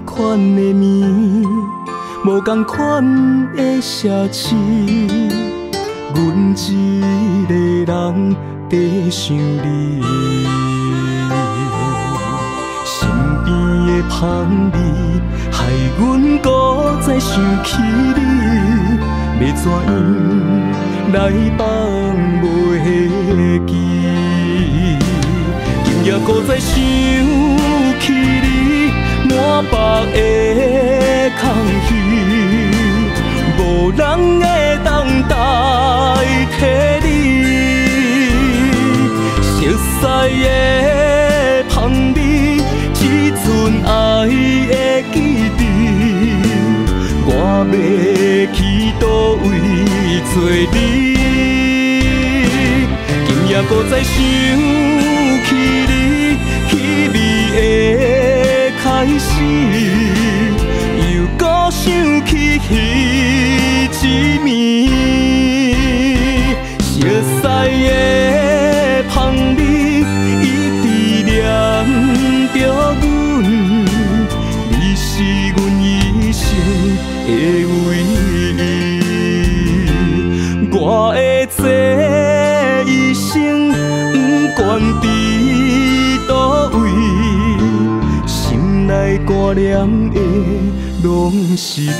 款的面，无同款的写字，阮一个人在想你。身边的香味，害阮搁再想起你，要怎样来放袂记？今夜搁再想起你，满腹的空虚，无人会当代替你。熟悉的香味，只剩爱的记忆，我要去倒位找你？今夜搁再想起你，稀微的开始，又搁想起彼一暝。熟悉的香味，一直念着阮，你是阮一生的唯一。我的这一生，不管伫倒位，心内挂念的拢是你。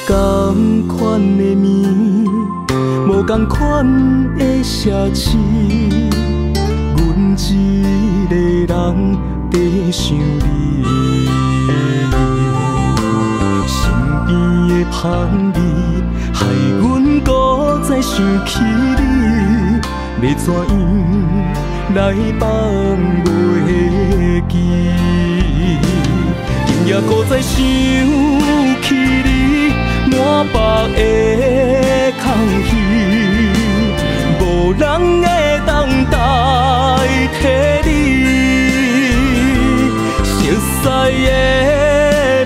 同款的面，无同款的写字，阮一个人在想你。身边的香味，害阮搁再想起你，要怎样来放袂记？今夜搁再想起你，满腹的空虚，无人会当代替你。熟悉的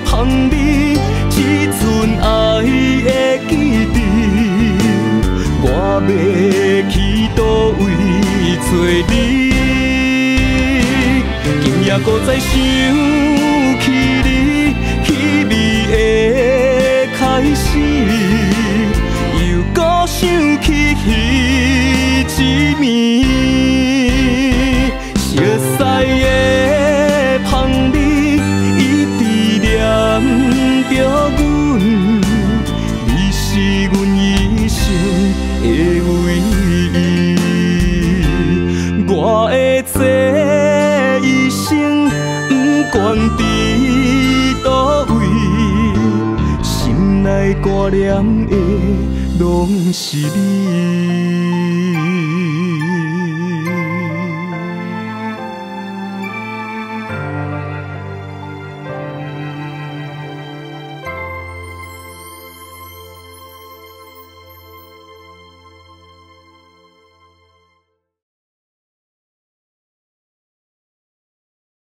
香味，只剩爱的记忆，我要去倒位找你？今夜搁再想起你，稀微的开始，又搁想起彼一暝。熟悉的香味，一直念着阮，你是阮一生的唯一。我的这一生，不管伫倒位，心内挂念的拢是你。